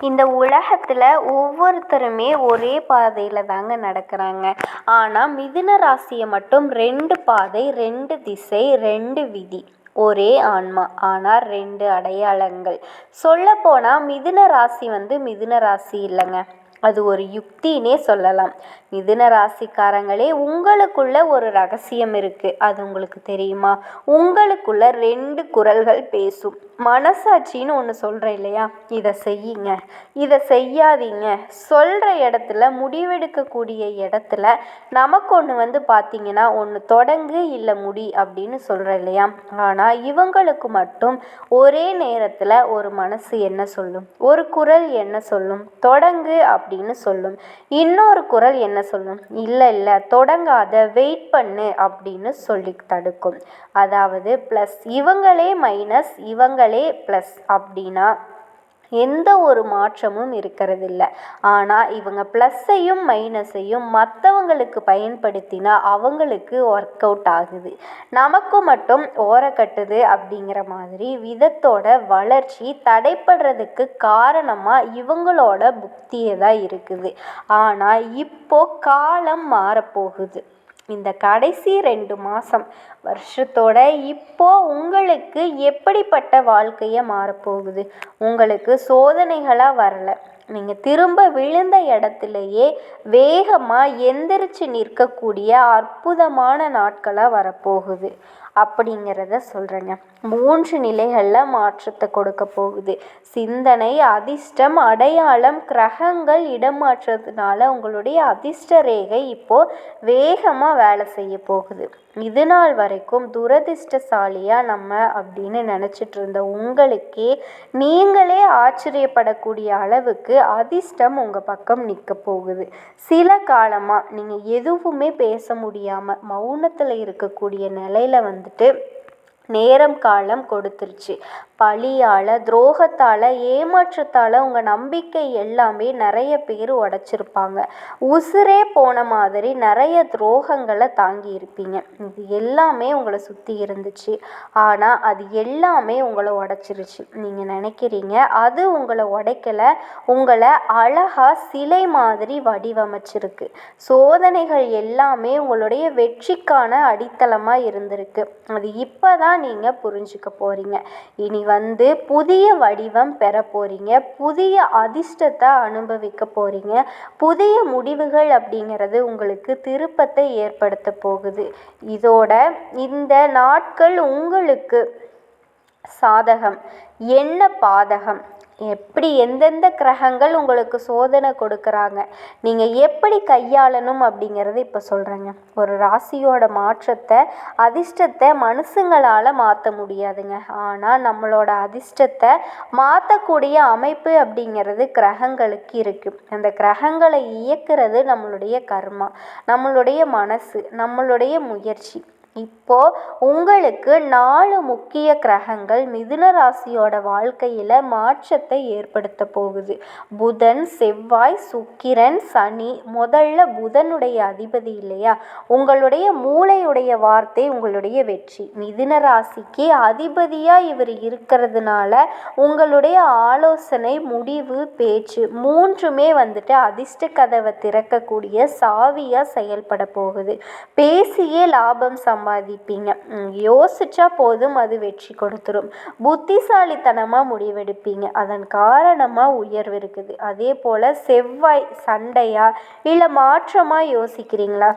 இந்த உலகத்தில் ஒவ்வொருத்தருமே ஒரே பாதையில் தாங்க நடக்கிறாங்க. ஆனால் மிதுன ராசியை மட்டும் 2 பாதை, 2 திசை, 2 விதி. ஒரே ஆன்மா, ஆனால் 2 அடையாளங்கள். சொல்லப்போனால் மிதுன ராசி மிதுன ராசி இல்லைங்க, அது ஒரு யுக்தினே சொல்லலாம். மிதுன ராசிக்காரங்களே, உங்களுக்குள்ள ஒரு ரகசியம் இருக்குது. அது உங்களுக்கு தெரியுமா? உங்களுக்குள்ள 2 குரல்கள் பேசும். மனசாட்சின்னு ஒன்று சொல்கிறேன் இல்லையா, இதை செய்யுங்க, இதை செய்யாதீங்க சொல்கிற இடத்துல, முடிவெடுக்கக்கூடிய இடத்துல நமக்கு ஒன்று பார்த்திங்கன்னா, ஒன்று தொடங்கு இல்லை முடி அப்படின்னு சொல்கிறேன் இல்லையா. ஆனால் இவங்களுக்கு மட்டும் ஒரே நேரத்தில் ஒரு மனசு என்ன சொல்லும், ஒரு குரல் என்ன சொல்லும், தொடங்கு அப்படின்னு சொல்லும். இன்னொரு குரல் என்ன சொல்லும், இல்லை இல்லை தொடங்காத, வெயிட் பண்ணு அப்படின்னு சொல்லி தடுக்கும். அதாவது ப்ளஸ் இவங்களே மைனஸ் இவங்களே ப்ளஸ் அப்படின்னா எந்த ஒரு மாற்றமும் இருக்கிறதில்ல. ஆனால் இவங்க ப்ளஸ்ஸையும் மைனஸையும் மற்றவங்களுக்கு பயன்படுத்தினா அவங்களுக்கு ஒர்க் அவுட் ஆகுது, நமக்கு மட்டும் ஓரக்கட்டுது. அப்படிங்கிற மாதிரி விதத்தோட வளர்ச்சி தடைப்படுறதுக்கு காரணமாக இவங்களோட புத்தியே தான் இருக்குது. ஆனால் இப்போ காலம் மாறப்போகுது. இந்த கடைசி 2 மாதம் வருஷத்தோட இப்போ உங்களுக்கு எப்படிப்பட்ட வாழ்க்கையை மாறப்போகுது? உங்களுக்கு சோதனைகளாக வரலை, நீங்கள் திரும்ப விழுந்த இடத்துலையே வேகமாக எந்திரிச்சு நிற்கக்கூடிய அற்புதமான நாட்களாக வரப்போகுது அப்படிங்கிறத சொல்கிறேங்க. 3 நிலைகளில் மாற்றத்தை கொடுக்க போகுது. சிந்தனை, அதிர்ஷ்டம், அடையாளம், கிரகங்கள் இடம் மாற்றத்தினால உங்களுடைய அதிர்ஷ்ட ரேகை இப்போது வேகமாக வேலை செய்ய போகுது. இது நாள் வரைக்கும் துரதிர்ஷ்டசாலியாக நம்ம அப்படின்னு நினச்சிட்டு இருந்த உங்களுக்கே நீங்களே ஆச்சரியப்படக்கூடிய அளவுக்கு அதிர்ஷ்டம் உங்கள் பக்கம் நிற்க போகுது. சில காலமாக நீங்கள் எதுவுமே பேச முடியாமல் மௌனத்தில் இருக்கக்கூடிய நிலையில் நேரம் காலம் கொடுத்துருச்சு. பழியால், துரோகத்தால், ஏமாற்றத்தால் உங்கள் நம்பிக்கை எல்லாமே நிறைய பேர் உடைச்சிருப்பாங்க. உசுரே போன மாதிரி நிறைய துரோகங்களை தாங்கி இருப்பீங்க. இது எல்லாமே உங்களை சுற்றி இருந்துச்சு. ஆனால் அது எல்லாமே உங்களை உடைச்சிருச்சு. நீங்கள் நினைக்கிறீங்க அது உங்களை உடைக்கலை, உங்களை அழகாக சிலை மாதிரி வடிவமைச்சிருக்கு. சோதனைகள் எல்லாமே உங்களுடைய வெற்றிக்கான அடித்தளமாக இருந்திருக்கு. அது இப்போ தான் நீங்கள் புரிஞ்சுக்க போகிறீங்க. இனி புதிய வடிவம் பெற போகிறீங்க, புதிய அதிர்ஷ்டத்தை அனுபவிக்க போகிறீங்க. புதிய முடிவுகள் அப்படிங்கிறது உங்களுக்கு திருப்பத்தை ஏற்படுத்த போகுது. இதோட இந்த நாட்கள் உங்களுக்கு சாதகம் என்ன பாதகம், எப்படி எந்தெந்த கிரகங்கள் உங்களுக்கு சோதனை கொடுக்குறாங்க, நீங்கள் எப்படி கையாளணும் அப்படிங்கிறது இப்போ சொல்கிறேங்க. ஒரு ராசியோட மாற்றத்தை, அதிர்ஷ்டத்தை மனுஷங்களால் மாற்ற முடியாதுங்க. ஆனால் நம்மளோட அதிர்ஷ்டத்தை மாற்றக்கூடிய அமைப்பு அப்படிங்கிறது கிரகங்களுக்கு இருக்குது. அந்த கிரகங்களை இயக்குறது நம்மளுடைய கர்மா, நம்மளுடைய மனசு, நம்மளுடைய முயற்சி. இப்போ உங்களுக்கு 4 முக்கிய கிரகங்கள் மிதுன ராசியோட வாழ்க்கையில் மாற்றத்தை ஏற்படுத்த போகுது. புதன், செவ்வாய், சுக்கிரன், சனி. முதல்ல புதனுடைய அதிபதி இல்லையா, உங்களுடைய மூளையுடைய வார்த்தை உங்களுடைய வெற்றி. மிதுன ராசிக்கு அதிபதியாக இவர் இருக்கிறதுனால உங்களுடைய ஆலோசனை, முடிவு, பேச்சு 3மே அதிர்ஷ்ட கதவை திறக்கக்கூடிய சாவியாக செயல்பட போகுது. பேசியே லாபம் சம்பாதிப்பீங்க. யோசிச்சா போதும், அது வெற்றி கொடுத்துரும். புத்திசாலித்தனமாக முடிவெடுப்பீங்க, அதன் காரணமாக உயர்வு இருக்குது. அதே போல் செவ்வாய் சண்டையா இல்லை மாற்றமாக யோசிக்கிறீங்களா,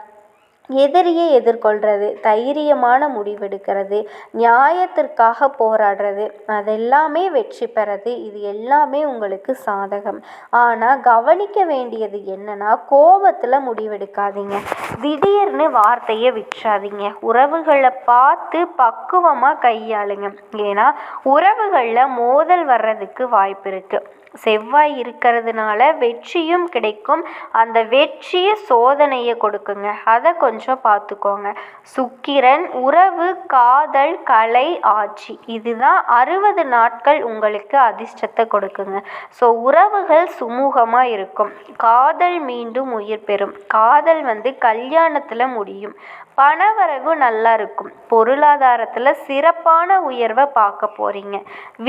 எதிரியை எதிர்கொள்கிறது, தைரியமான முடிவெடுக்கிறது, நியாயத்திற்காக போராடுறது, அதெல்லாமே வெற்றி பெறது. இது எல்லாமே உங்களுக்கு சாதகம். ஆனால் கவனிக்க வேண்டியது என்னன்னா, கோபத்தில் முடிவெடுக்காதீங்க, திடீர்னு வார்த்தையை விட்டுறாதீங்க. உறவுகளை பார்த்து பக்குவமாக கையாளுங்க. ஏன்னா உறவுகளில் மோதல் வர்றதுக்கு வாய்ப்பு இருக்குது. செவ்வாய் இருக்கிறதுனால வெற்றியும் கிடைக்கும், அந்த வெற்றியை சோதனையை கொடுக்குங்க, அதை கொஞ்சம் பார்த்துக்கோங்க. சுக்கிரன் உறவு, காதல், கலை, ஆட்சி. இதுதான் 60 நாட்கள் உங்களுக்கு அதிர்ஷ்டத்தை கொடுக்குங்க. ஸோ உறவுகள் சுமூகமாக இருக்கும், காதல் மீண்டும் உயிர் பெறும், காதல் கல்யாணத்தில் முடியும், பணவரவு நல்லா இருக்கும். பொருளாதாரத்தில் சிறப்பான உயர்வை பார்க்க போறீங்க.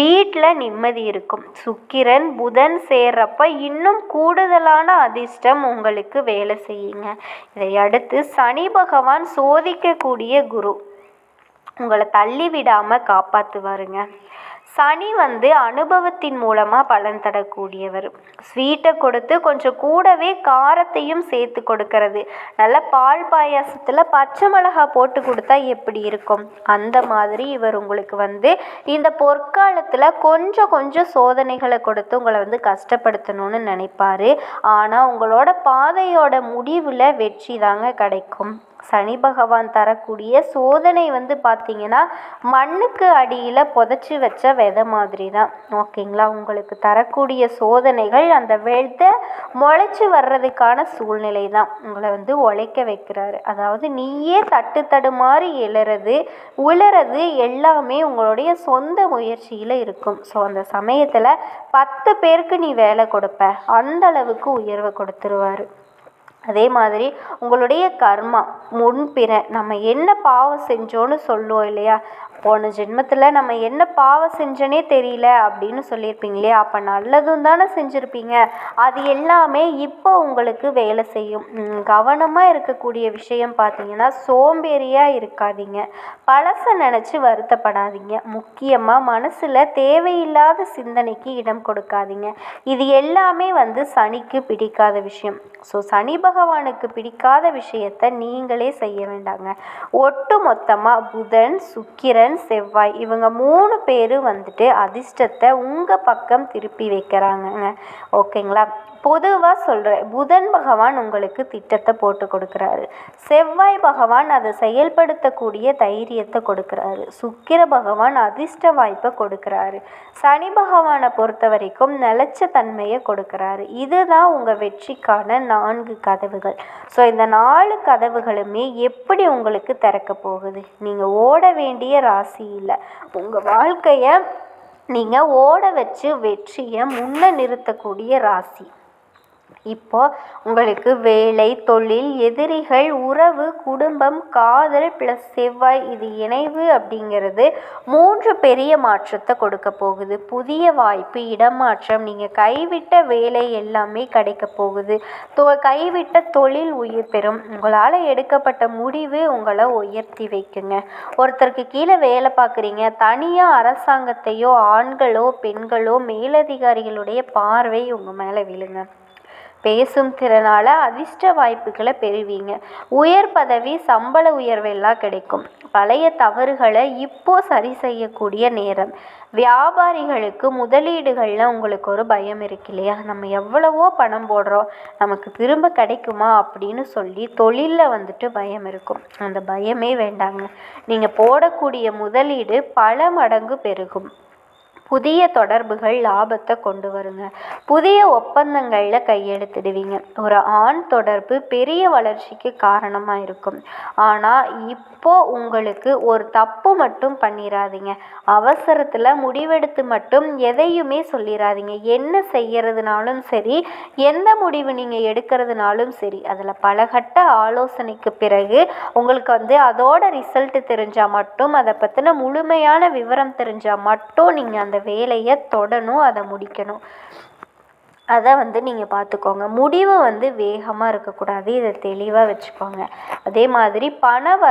வீட்டில் நிம்மதி இருக்கும். சுக்கிரன் புதன் சேர்றப்ப இன்னும் கூடுதலான அதிர்ஷ்டம் உங்களுக்கு வேலை செய்யுங்க. இதை அடுத்து சனி பகவான் சோதிக்கக்கூடிய குரு, உங்களை தள்ளி விடாமல் காப்பாற்றுவாருங்க. சனி அனுபவத்தின் மூலமாக பலன் தரக்கூடியவர். ஸ்வீட்டை கொடுத்து கொஞ்சம் கூடவே காரத்தையும் சேர்த்து கொடுக்கறது. நல்ல பால் பாயாசத்தில் பச்சை மிளகா போட்டு கொடுத்தா எப்படி இருக்கும், அந்த மாதிரி இவர் உங்களுக்கு இந்த பொற்காலத்தில் கொஞ்சம் கொஞ்சம் சோதனைகளை கொடுத்து உங்களை கஷ்டப்படுத்தணும்னு நினைப்பாரு. ஆனால் உங்களோட பாதையோட முடிவில் வெற்றி தாங்க கிடைக்கும். சனி பகவான் தரக்கூடிய சோதனை பார்த்தீங்கன்னா மண்ணுக்கு அடியில் புதைச்சி வச்ச விதை மாதிரி தான். ஓகேங்களா? உங்களுக்கு தரக்கூடிய சோதனைகள் அந்த விதை முளைச்சி வர்றதுக்கான சூழ்நிலை தான். உங்களை உழைக்க வைக்கிறாரு. அதாவது நீயே தடுமாறி உளறது எல்லாமே உங்களுடைய சொந்த முயற்சியில் இருக்கும். ஸோ அந்த சமயத்தில் 10 பேருக்கு நீ வேலை கொடுப்ப, அந்த அளவுக்கு உயர்வை கொடுத்துருவாரு. அதே மாதிரி உங்களுடைய கர்மா முன்பிற நம்ம என்ன பாவம் செஞ்சோன்னு சொல்லுவோம் இல்லையா, போன ஜென்மத்தில் நம்ம என்ன பாவம் செஞ்சோன்னே தெரியல அப்படின்னு சொல்லியிருப்பீங்க இல்லையா, அப்போ நல்லதும் தானே செஞ்சுருப்பீங்க. அது எல்லாமே இப்போ உங்களுக்கு வேலை செய்யும். கவனமாக இருக்கக்கூடிய விஷயம் பார்த்தீங்கன்னா, சோம்பேறியாக இருக்காதீங்க, பழசை நினச்சி வருத்தப்படாதீங்க, முக்கியமாக மனசில் தேவையில்லாத சிந்தனைக்கு இடம் கொடுக்காதீங்க. இது எல்லாமே சனிக்கு பிடிக்காத விஷயம். ஸோ சனி பகவானுக்கு பிடிக்காத விஷயத்தை நீங்களே செய்ய வேண்டாங்க. ஒட்டு மொத்தமாக புதன் சுக்கிரன் செவ்வாய் இவங்க 3 பேரும் அதிர்ஷ்டத்தை உங்கள் பக்கம் திருப்பி வைக்கிறாங்கங்க. ஓகேங்களா? பொதுவாக சொல்கிறேன், புதன் பகவான் உங்களுக்கு திட்டத்தை போட்டு கொடுக்குறாரு. செவ்வாய் பகவான் அதை செயல்படுத்தக்கூடிய தைரியத்தை கொடுக்குறாரு. சுக்கிர பகவான் அதிர்ஷ்ட வாய்ப்பை கொடுக்குறாரு. சனி பகவானை பொறுத்த வரைக்கும் நிலச்ச தன்மையை கொடுக்குறாரு. இதுதான் உங்கள் வெற்றிக்கான 4 கதவுகள். ஸோ இந்த 4 கதவுகளுமே எப்படி உங்களுக்கு திறக்க போகுது? நீங்கள் ஓட வேண்டிய ராசி இல்லை, உங்கள் வாழ்க்கையை நீங்கள் ஓட வச்சு வெற்றியை முன்ன நிறுத்தக்கூடிய ராசி. இப்போ உங்களுக்கு வேலை, தொழில், எதிரிகள், உறவு, குடும்பம், காதல் ப்ளஸ் செவ்வாய் இது இணைவு அப்படிங்கிறது 3 பெரிய மாற்றத்தை கொடுக்க போகுது. புதிய வாய்ப்பு, இடமாற்றம், நீங்கள் கைவிட்ட வேலை எல்லாமே கிடைக்க போகுது. கைவிட்ட தொழில் உயிர் பெறும். உங்களால் எடுக்கப்பட்ட முடிவு உங்களை உயர்த்தி வைக்குங்க. ஒருத்தருக்கு கீழே வேலை பார்க்குறீங்க, தனியாக அரசாங்கத்தையோ ஆண்களோ பெண்களோ மேலதிகாரிகளுடைய பார்வை உங்கள் மேலே விழுங்க. பேசும் திறனால் அதிர்ஷ்ட வாய்ப்புகளை பெறுவீங்க. உயர் பதவி, சம்பள உயர்வெல்லாம் கிடைக்கும். பழைய தவறுகளை இப்போ சரி செய்யக்கூடிய நேரம். வியாபாரிகளுக்கு முதலீடுகளில் உங்களுக்கு ஒரு பயம் இருக்கு இல்லையா, நம்ம எவ்வளவோ பணம் போடுறோம், நமக்கு திரும்ப கிடைக்குமா அப்படின்னு சொல்லி தொழிலில் பயம் இருக்கும். அந்த பயமே வேண்டாங்க. நீங்கள் போடக்கூடிய முதலீடு பல மடங்கு பெருகும். புதிய தொடர்புகள் லாபத்தை கொண்டு வருங்க. புதிய ஒப்பந்தங்களில் கையெழுத்திடுவீங்க. ஒரு ஆண் தொடர்பு பெரிய வளர்ச்சிக்கு காரணமாக இருக்கும். ஆனால் இப்போ உங்களுக்கு ஒரு தப்பு மட்டும் பண்ணிடாதீங்க. அவசரத்தில் முடிவெடுத்து மட்டும் எதையுமே சொல்லிடாதீங்க. என்ன செய்யறதுனாலும் சரி, எந்த முடிவு நீங்கள் எடுக்கிறதுனாலும் சரி, அதில் பலகட்ட ஆலோசனைக்கு பிறகு உங்களுக்கு அதோட ரிசல்ட் தெரிஞ்சால் மட்டும், அதை பற்றின முழுமையான விவரம் தெரிஞ்சால் மட்டும் நீங்கள் அந்த வேலையை தொடணும், அதை முடிக்கணும். அதை நீங்கள் பார்த்துக்கோங்க. முடிவு வேகமாக இருக்கக்கூடாது, இதை தெளிவாக வச்சுக்கோங்க. அதே மாதிரி பணம்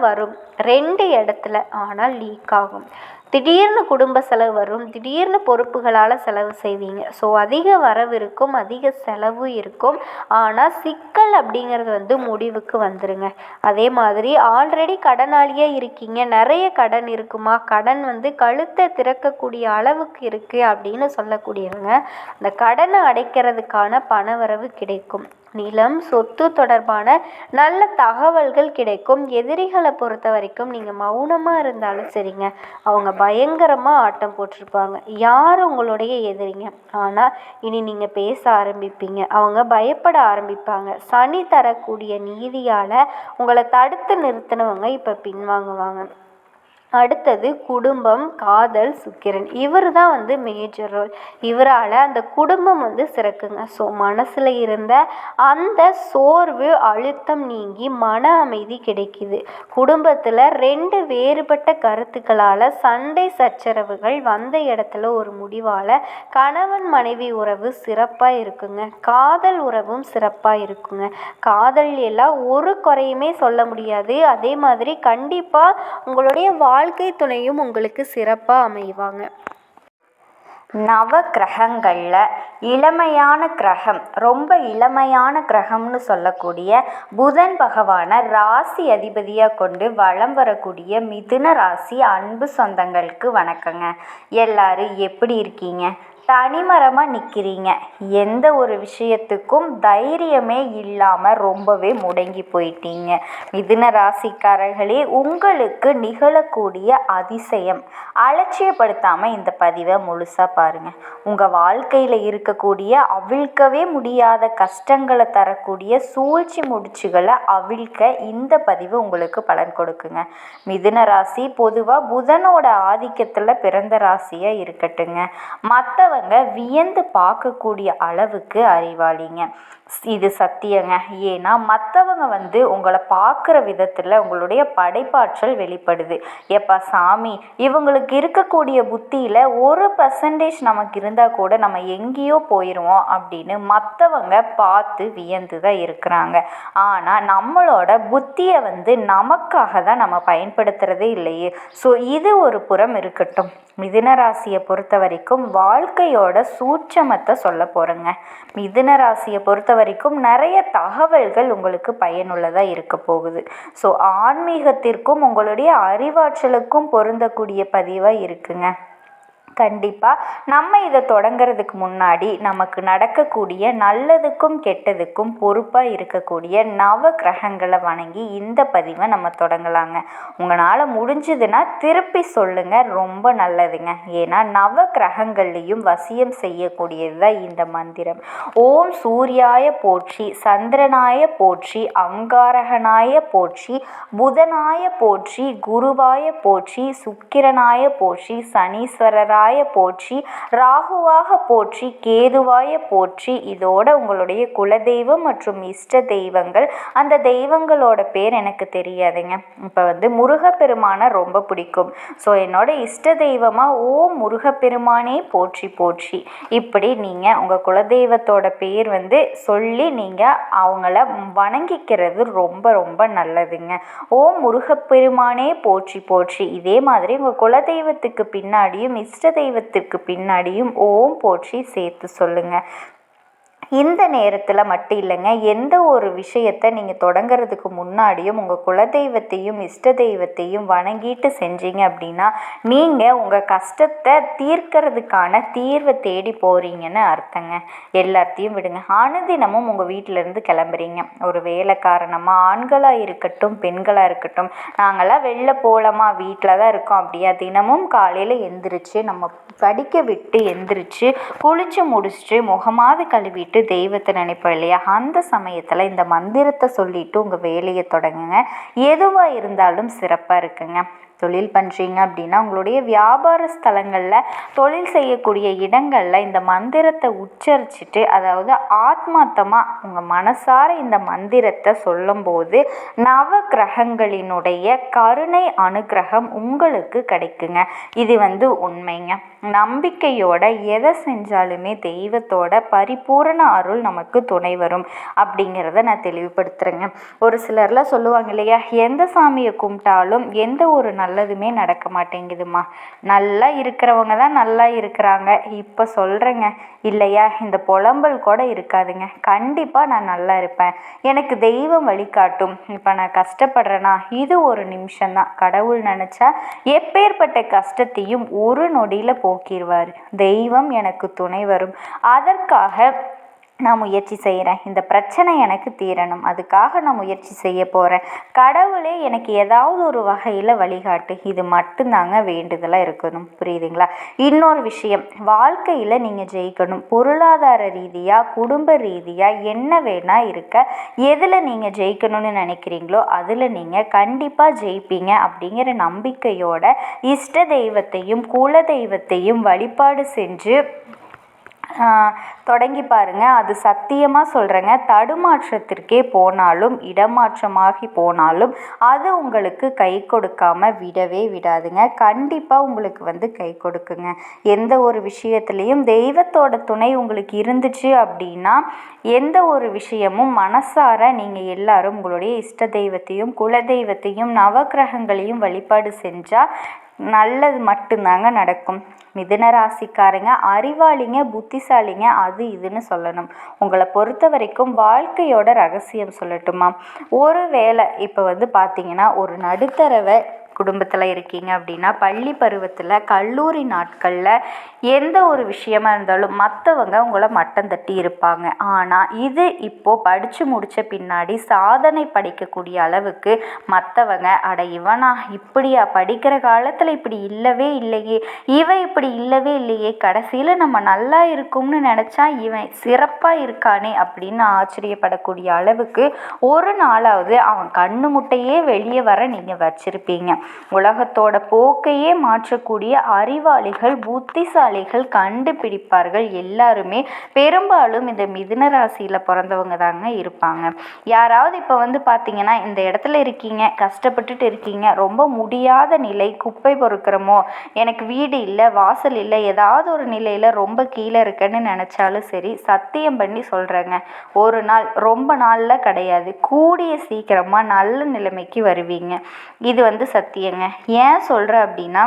வரும் 2 இடத்துல, ஆனால் லீக் ஆகும். திடீர்னு குடும்ப செலவு வரும், திடீர்னு பொறுப்புகளால் செலவு செய்வீங்க. ஸோ அதிக வரவு இருக்கும், அதிக செலவு இருக்கும். ஆனால் சிக்கல் அப்படிங்கிறது முடிவுக்கு வந்துடுங்க. அதே மாதிரி ஆல்ரெடி கடனாளியாக இருக்கீங்க, நிறைய கடன் இருக்குமா, கடன் கழுத்தை திறக்கக்கூடிய அளவுக்கு இருக்குது அப்படின்னு சொல்லக்கூடியவங்க அந்த கடனை அடைக்கிறதுக்கான பணவரவு கிடைக்கும். நிலம், சொத்து தொடர்பான நல்ல தகவல்கள் கிடைக்கும். எதிரிகளை பொறுத்த வரைக்கும் நீங்கள் மௌனமாக இருந்தாலும் சரிங்க, அவங்க பயங்கரமாக ஆட்டம் போட்டிருப்பாங்க. யார் உங்களுடைய எதிரிங்க, ஆனால் இனி நீங்கள் பேச ஆரம்பிப்பீங்க, அவங்க பயப்பட ஆரம்பிப்பாங்க. சனி தரக்கூடிய நீதியால் உங்களை தடுத்து நிறுத்தினவங்க இப்போ பின்வாங்குவாங்க. அடுத்தது குடும்பம், காதல், சுக்கிரன். இவர் தான் மேஜர் ரோல். இவரால் அந்த குடும்பம் சிறக்குங்க. ஸோ மனசில் இருந்த அந்த சோர்வு, அழுத்தம் நீங்கி மன அமைதி கிடைக்குது. குடும்பத்தில் 2 வேறுபட்ட கருத்துக்களால் சண்டை சச்சரவுகள் வந்த இடத்துல ஒரு முடிவால் கணவன் மனைவி உறவு சிறப்பாக இருக்குங்க. காதல் உறவும் சிறப்பாக இருக்குங்க. காதல் எல்லாம் ஒரு குறையுமே சொல்ல முடியாது. அதே மாதிரி கண்டிப்பாக உங்களுடைய வாழ்க்கை துணையும் உங்களுக்கு சிறப்பாக அமைவாங்க. நவ கிரகங்களில் இளமையான கிரகம், ரொம்ப இளமையான கிரகம்னு சொல்லக்கூடிய புதன் பகவானை ராசி அதிபதியாக கொண்டு வலம் வரக்கூடிய மிதுன ராசி அன்பு சொந்தங்களுக்கு வணக்கங்க. எல்லாரும் எப்படி இருக்கீங்க? தனிமரமாக நிற்கிறீங்க. எந்த ஒரு விஷயத்துக்கும் தைரியமே இல்லாமல் ரொம்பவே முடங்கி போயிட்டீங்க. மிதுன ராசிக்காரர்களே, உங்களுக்கு நிகழக்கூடிய அதிசயம் அலட்சியப்படுத்தாமல் இந்த பதிவை முழுசாக பாருங்கள். உங்கள் வாழ்க்கையில் இருக்கக்கூடிய அவிழ்க்கவே முடியாத கஷ்டங்களை தரக்கூடிய சூழ்ச்சி முடிச்சுகளை அவிழ்க்க இந்த பதிவு உங்களுக்கு பலன் கொடுக்குங்க. மிதுன ராசி பொதுவாக புதனோட ஆதிக்கத்தில் பிறந்த ராசியாக இருக்கட்டுங்க. மற்றவங்க வியந்து பார்க்கக்கூடிய அளவுக்கு அறிவாளிங்க. இது சத்தியங்க. ஏன்னா மற்றவங்க உங்களை பார்க்குற விதத்தில் உங்களுடைய படைப்பாற்றல் வெளிப்படுது. எப்பா சாமி, இவங்களுக்கு இருக்கக்கூடிய புத்தியில் 1% நமக்கு இருந்தால் கூட நம்ம எங்கேயோ போயிடுவோம் அப்படின்னு மற்றவங்க பார்த்து வியந்து தான் இருக்கிறாங்க. ஆனால் நம்மளோட புத்தியை நமக்காக தான் நம்ம பயன்படுத்துகிறதே இல்லையே. ஸோ இது ஒரு புறம் இருக்கட்டும். மிதுன ராசியை பொறுத்த வரைக்கும் வாழ்க்கையோட சூட்சமத்தை சொல்ல போகிறேங்க. மிதுன ராசியை பொறுத்த வரைக்கும் நிறைய தகவல்கள் உங்களுக்கு பயனுள்ளதாக இருக்க போகுது. ஸோ ஆன்மீகத்திற்கும் உங்களுடைய அறிவாற்றலுக்கும் பொருந்தக்கூடிய பதிவாக இருக்குங்க. கண்டிப்பாக நம்ம இதை தொடங்கிறதுக்கு முன்னாடி நமக்கு நடக்கக்கூடிய நல்லதுக்கும் கெட்டதுக்கும் பொறுப்பாக இருக்கக்கூடிய நவ கிரகங்களை வணங்கி இந்த பதிவை நம்ம தொடங்கலாங்க. உங்களால் முடிஞ்சதுன்னா திருப்பி சொல்லுங்கள், ரொம்ப நல்லதுங்க. ஏன்னா நவ கிரகங்கள்லேயும் வசியம் செய்யக்கூடியது தான் இந்த மந்திரம். ஓம் சூர்யாய போற்றி, சந்திரனாய போற்றி, அங்காரகனாய போற்றி, புதனாய போற்றி, குருவாய போற்றி, சுக்கிரனாய போற்றி, சனீஸ்வரராய போற்றி, ராகுவாக போற்றி, கேதுவாய போற்றி. இதோட உங்களுடைய குலதெய்வம் மற்றும் இஷ்ட தெய்வங்கள், அந்த தெய்வங்களோட பேர் எனக்கு தெரியாதுங்க. இப்போ முருகப்பெருமானை ரொம்ப பிடிக்கும். ஸோ என்னோட இஷ்ட தெய்வமாக ஓம் முருகப்பெருமானே போற்றி போற்றி. இப்படி நீங்கள் உங்கள் குலதெய்வத்தோட பேர் சொல்லி நீங்கள் அவங்கள வணங்கிக்கிறது ரொம்ப ரொம்ப நல்லதுங்க. ஓம் முருகப்பெருமானே போற்றி போற்றி. இதே மாதிரி உங்கள் குலதெய்வத்துக்கு பின்னாடியும் இஷ்ட தெய்வத்திற்கு பின்னாடியும் ஓம் போற்றி சேர்த்து சொல்லுங்க. இந்த நேரத்தில் மட்டும் இல்லைங்க, எந்த ஒரு விஷயத்தை நீங்கள் தொடங்கிறதுக்கு முன்னாடியும் உங்கள் குலதெய்வத்தையும் இஷ்ட தெய்வத்தையும் வணங்கிட்டு செஞ்சீங்க அப்படின்னா நீங்கள் உங்கள் கஷ்டத்தை தீர்க்கிறதுக்கான தீர்வை தேடி போகிறீங்கன்னு அர்த்தங்க. எல்லாத்தையும் விடுங்க. அனுதினமும் உங்கள் வீட்டிலேருந்து கிளம்புறீங்க. ஒரு வேலை காரணமாக ஆண்களாக இருக்கட்டும் பெண்களாக இருக்கட்டும், நாங்களாம் வெளில போகலாமா, வீட்டில் தான் இருக்கோம் அப்படியா, தினமும் காலையில் எந்திரிச்சு நம்ம படிக்க விட்டு எந்திரிச்சு குளிச்சு முடிச்சுட்டு முகமாவது கழுவிட்டு தெய்வத்தை நினைப்போம் இல்லையா? அந்த சமயத்தில் இந்த மந்திரத்தை சொல்லிட்டு உங்கள் வேலையை தொடங்குங்க. எதுவாக இருந்தாலும் சிறப்பாக இருக்குங்க. தொழில் பண்ணுறீங்க அப்படின்னா உங்களுடைய வியாபார ஸ்தலங்களில், தொழில் செய்யக்கூடிய இடங்களில் இந்த மந்திரத்தை உச்சரிச்சுட்டு, அதாவது ஆத்மார்த்தமாக உங்கள் மனசார இந்த மந்திரத்தை சொல்லும்போது நவ கிரகங்களினுடைய கருணை அனுகிரகம் உங்களுக்கு கிடைக்குங்க. இது உண்மைங்க. நம்பிக்கையோட எதை செஞ்சாலுமே தெய்வத்தோட பரிபூரண அருள் நமக்கு துணை வரும் அப்படிங்கிறத நான் தெளிவுபடுத்துகிறேங்க. ஒரு சிலர்லாம் சொல்லுவாங்க இல்லையா, எந்த சாமியை கும்பிட்டாலும் எந்த ஒரு நல்லதுமே நடக்க மாட்டேங்குதுமா, நல்லா இருக்கிறவங்க தான் நல்லா இருக்கிறாங்க. இப்போ சொல்கிறேங்க இல்லையா, இந்த புலம்பல் கூட இருக்காதுங்க. கண்டிப்பாக நான் நல்லா இருப்பேன், எனக்கு தெய்வம் வழிகாட்டும். இப்போ நான் கஷ்டப்படுறேன்னா இது ஒரு நிமிஷம்தான். கடவுள் நினச்சா எப்பேற்பட்ட கஷ்டத்தையும் ஒரு நொடியில் போக்கிடுவார். தெய்வம் எனக்கு துணை வரும். அதற்காக நான் முயற்சி செய்கிறேன், இந்த பிரச்சனை எனக்கு தீரணும், அதுக்காக நான் முயற்சி செய்ய போகிறேன், கடவுளே எனக்கு ஏதாவது ஒரு வகையில் வழிகாட்டு, இது மட்டும்தாங்க வேண்டுதலாக இருக்கணும். புரியுதுங்களா? இன்னொரு விஷயம், வாழ்க்கையில் நீங்கள் ஜெயிக்கணும், பொருளாதார ரீதியாக குடும்ப ரீதியாக என்ன வேணால் இருக்க, எதில் நீங்கள் ஜெயிக்கணும்னு நினைக்கிறீங்களோ அதில் நீங்கள் கண்டிப்பாக ஜெயிப்பீங்க அப்படிங்கிற நம்பிக்கையோட இஷ்ட தெய்வத்தையும் குல தெய்வத்தையும் வழிபாடு செஞ்சு தொடங்கி பாருங்கள். அது சத்தியமாக சொல்கிறேங்க, தடுமாற்றத்திற்கே போனாலும் இடமாற்றமாகி போனாலும் அது உங்களுக்கு கை கொடுக்காம விடவே விடாதுங்க. கண்டிப்பாக உங்களுக்கு கை கொடுக்குங்க. எந்த ஒரு விஷயத்துலேயும் தெய்வத்தோட துணை உங்களுக்கு இருந்துச்சு அப்படின்னா எந்த ஒரு விஷயமும் மனசார நீங்கள் எல்லாரும் உங்களுடைய இஷ்ட தெய்வத்தையும் குல தெய்வத்தையும் நவக்கிரகங்களையும் வழிபாடு செஞ்சால் நல்லது மட்டும்தாங்க நடக்கும். மிதுன ராசிக்காரங்க அறிவாளிங்க, புத்திசாலிங்க, அது இதுன்னு சொல்லணும். உங்களை பொறுத்த வரைக்கும் வாழ்க்கையோட ரகசியம் சொல்லட்டுமா? ஒரு வேளை இப்போ பார்த்தீங்கன்னா ஒரு நடுத்தரவை குடும்பத்தில் இருக்கீங்க அப்படின்னா பள்ளி பருவத்தில் கல்லூரி நாட்களில் எந்த ஒரு விஷயமா இருந்தாலும் மற்றவங்க உங்களை மட்டம் தட்டி இருப்பாங்க. ஆனால் இது இப்போது படித்து முடித்த பின்னாடி சாதனை படைக்கக்கூடிய அளவுக்கு மற்றவங்க அட இவனா இப்படியா, படிக்கிற காலத்தில் இப்படி இல்லவே இல்லையே, இவன் இப்படி இல்லவே இல்லையே, கடைசியில் நம்ம நல்லா இருக்கும்னு நினச்சா இவன் சிறப்பாக இருக்கானே அப்படின்னு ஆச்சரியப்படக்கூடிய அளவுக்கு ஒரு நாளாவது அவன் கண்ணு முட்டையே வெளியே வர நீங்கள் வச்சிருப்பீங்க. உலகத்தோட போக்கையே மாற்றக்கூடிய அறிவாளிகள், புத்திசாலிகள், கண்டுபிடிப்பார்கள் எல்லாருமே பெரும்பாலும் இந்த மிதுன ராசியில் பிறந்தவங்க தாங்க இருப்பாங்க. யாராவது இப்போ பார்த்தீங்கன்னா இந்த இடத்துல இருக்கீங்க, கஷ்டப்பட்டுட்டு இருக்கீங்க, ரொம்ப முடியாத நிலை, குப்பை பொறுக்கிறோமோ, எனக்கு வீடு இல்லை, வாசல் இல்லை, ஏதாவது ஒரு நிலையில் ரொம்ப கீழே இருக்கேன்னு நினச்சாலும் சரி, சத்தியம் பண்ணி சொல்கிறேங்க, ஒரு நாள் ரொம்ப நாளில் கிடையாது, கூடிய சீக்கிரமாக நல்ல நிலைமைக்கு வருவீங்க. இது சத்தியங்க. ஏன் சொல்கிறேன் அப்படின்னா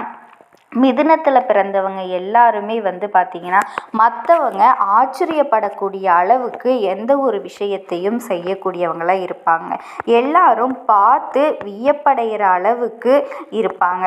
மிதுனத்தில் பிறந்தவங்க எல்லாருமே பார்த்தீங்கன்னா மற்றவங்க ஆச்சரியப்படக்கூடிய அளவுக்கு எந்த ஒரு விஷயத்தையும் செய்யக்கூடியவங்களாக இருப்பாங்க. எல்லாரும் பார்த்து வியப்படைகிற அளவுக்கு இருப்பாங்க.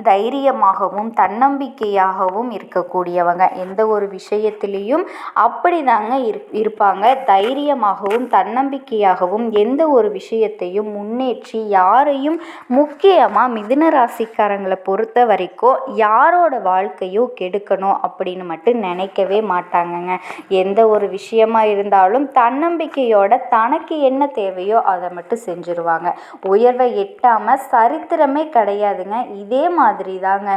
தைரியமாகவும் தன்னம்பிக்கையாகவும் இருக்கக்கூடியவங்க. எந்த ஒரு விஷயத்திலையும் அப்படி தாங்க இருப்பாங்க. தைரியமாகவும் தன்னம்பிக்கையாகவும் எந்த ஒரு விஷயத்தையும் முன்னேற்றி யாரையும், முக்கியமாக மிதுன ராசிக்காரங்களை பொறுத்த வரைக்கும் யாரோட வாழ்க்கையோ கெடுக்கணும் அப்படின்னு மட்டும் நினைக்கவே மாட்டாங்கங்க. எந்த ஒரு விஷயமா இருந்தாலும் தன்னம்பிக்கையோட தனக்கு என்ன தேவையோ அதை மட்டும் செஞ்சுருவாங்க. உயர்வை எட்டாமல் சரித்திரமே கிடையாதுங்க. இதே மாதிரி தாங்க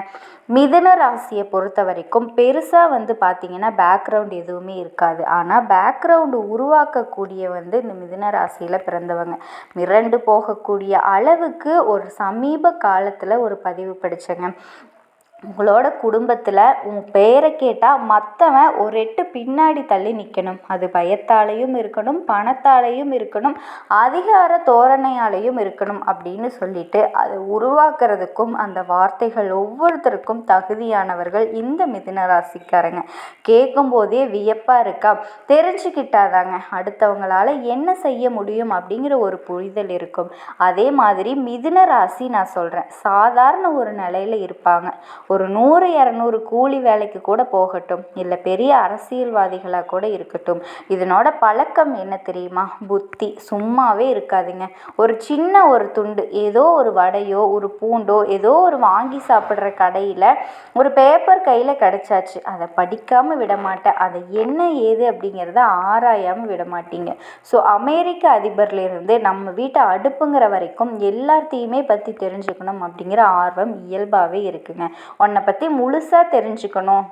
மிதுன ராசியை பொறுத்த வரைக்கும் பெருசாக பார்த்தீங்கன்னா பேக்ரவுண்ட் எதுவுமே இருக்காது. ஆனால் பேக்ரவுண்டு உருவாக்கக்கூடிய இந்த மிதுன ராசியில் பிறந்தவங்க மிரண்டு போகக்கூடிய அளவுக்கு ஒரு சமீப காலத்தில் ஒரு பதிவு படித்தேங்க. உங்களோட குடும்பத்தில் உங்கள் பேரை கேட்டால் மற்றவன் ஒரு எட்டு பின்னாடி தள்ளி நிற்கணும். அது பயத்தாலையும் இருக்கணும், பணத்தாலையும் இருக்கணும், அதிகார தோரணையாலையும் இருக்கணும் அப்படின்னு சொல்லிட்டு அதை உருவாக்குறதுக்கும் அந்த வார்த்தைகள் ஒவ்வொருத்தருக்கும் தகுதியானவர்கள் இந்த மிதுன ராசிக்காரங்க. கேட்கும் போதே வியப்பாக இருக்கா? தெரிஞ்சுக்கிட்டாதாங்க அடுத்தவங்களால் என்ன செய்ய முடியும் அப்படிங்கிற ஒரு புரிதல் இருக்கும். அதே மாதிரி மிதுன ராசி நான் சொல்கிறேன் சாதாரண ஒரு நிலையில் இருப்பாங்க. ஒரு 100-200 கூலி வேலைக்கு கூட போகட்டும், இல்லை பெரிய அரசியல்வாதிகளாக கூட இருக்கட்டும், இதனோட பழக்கம் என்ன தெரியுமா? புத்தி சும்மாவே இருக்காதுங்க. ஒரு சின்ன ஒரு துண்டு, ஏதோ ஒரு வடையோ ஒரு பூண்டோ ஏதோ ஒரு வாங்கி சாப்பிட்ற கடையில் ஒரு பேப்பர் கையில் கிடச்சாச்சு, அதை படிக்காமல் விட மாட்டேன், அதை என்ன ஏது அப்படிங்கிறத ஆராயாமல் விட மாட்டீங்க. ஸோ அமெரிக்க அதிபர்லேருந்து நம்ம வீட்டை அடுப்புங்கிற வரைக்கும் எல்லாத்தையுமே பற்றி தெரிஞ்சுக்கணும் அப்படிங்கிற ஆர்வம் இயல்பாகவே இருக்குங்க. உன்னை பற்றி முழுசாக தெரிஞ்சுக்கணும்,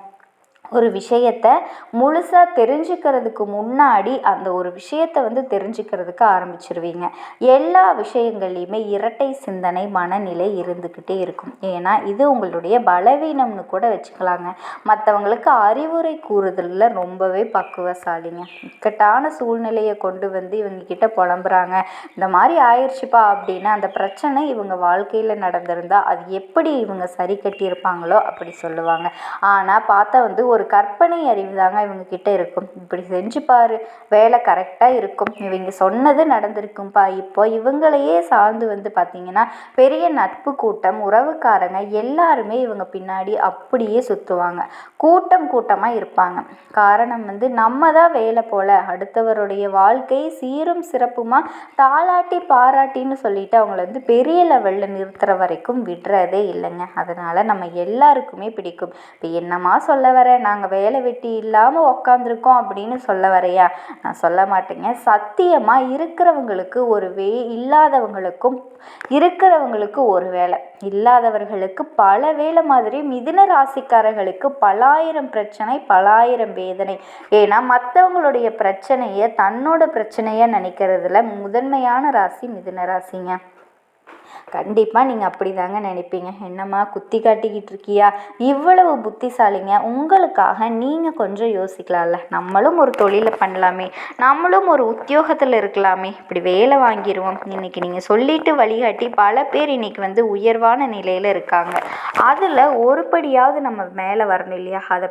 ஒரு விஷயத்தை முழுசாக தெரிஞ்சுக்கிறதுக்கு முன்னாடி அந்த ஒரு விஷயத்தை தெரிஞ்சுக்கிறதுக்கு ஆரம்பிச்சிருவீங்க. எல்லா விஷயங்கள்லையுமே இரட்டை சிந்தனை மனநிலை இருந்துக்கிட்டே இருக்கும். ஏன்னா இது உங்களுடைய பலவீனம்னு கூட வச்சுக்கலாங்க. மற்றவங்களுக்கு அறிவுரை கூறுதலில் ரொம்பவே பக்குவசாலிங்க. இக்கட்டான சூழ்நிலையை கொண்டு இவங்கக்கிட்ட புலம்புறாங்க, இந்த மாதிரி ஆயிடுச்சுப்பா அப்படின்னா அந்த பிரச்சனை இவங்க வாழ்க்கையில் நடந்திருந்தால் அது எப்படி இவங்க சரி கட்டியிருப்பாங்களோ அப்படி சொல்லுவாங்க. ஆனால் பார்த்தா ஒரு ஒரு கற்பனை அறிவு தாங்க இவங்க கிட்ட இருக்கும். இப்படி செஞ்சு பாரு, வேலை கரெக்டாக இருக்கும், இவங்க சொன்னது நடந்திருக்கும்பா. இப்போ இவங்களையே சார்ந்து வந்து பார்த்திங்கன்னா பெரிய நட்பு கூட்டம், உறவுக்காரங்க எல்லாருமே இவங்க பின்னாடி அப்படியே சுற்றுவாங்க. கூட்டமாக இருப்பாங்க. காரணம் வந்து நம்ம தான் வேலை போல் அடுத்தவருடைய வாழ்க்கை சீரும் சிறப்புமாக தாளாட்டி பாராட்டின்னு சொல்லிட்டு அவங்கள வந்து பெரிய லெவலில் நிறுத்துகிற வரைக்கும் விடுறதே இல்லைங்க. அதனால் நம்ம எல்லாருக்குமே பிடிக்கும். இப்போ என்னம்மா சொல்ல வர, நாங்கள் வேலை வெட்டி இல்லாமல் உக்காந்துருக்கோம் அப்படின்னு சொல்ல வரையா? நான் சொல்ல மாட்டேங்க. சத்தியமாக இருக்கிறவங்களுக்கு ஒரு இல்லாதவங்களுக்கும் இருக்கிறவங்களுக்கு ஒரு வேலை, இல்லாதவர்களுக்கு பல வேலை மாதிரி மிதுன ராசிக்காரர்களுக்கு பலாயிரம் பிரச்சனை, பலாயிரம் வேதனை. ஏன்னா மற்றவங்களுடைய பிரச்சனையை தன்னோட பிரச்சனையாக நினைக்கிறதுல முதன்மையான ராசி மிதுன ராசிங்க. கண்டிப்பாக நீங்கள் அப்படி தாங்க நினைப்பீங்க. என்னம்மா குத்தி காட்டிக்கிட்டு இருக்கியா? இவ்வளவு புத்திசாலிங்க, உங்களுக்காக நீங்கள் கொஞ்சம் யோசிக்கலாம்ல. நம்மளும் ஒரு தொழிலை பண்ணலாமே, நம்மளும் ஒரு உத்தியோகத்தில் இருக்கலாமே, இப்படி வேலை வாங்கிடுவோம். இன்றைக்கி நீங்கள் சொல்லிட்டு வழிகாட்டி பல பேர் இன்றைக்கி வந்து உயர்வான நிலையில் இருக்காங்க. அதில் ஒருபடியாவது நம்ம மேலே வரணும் இல்லையா? அதை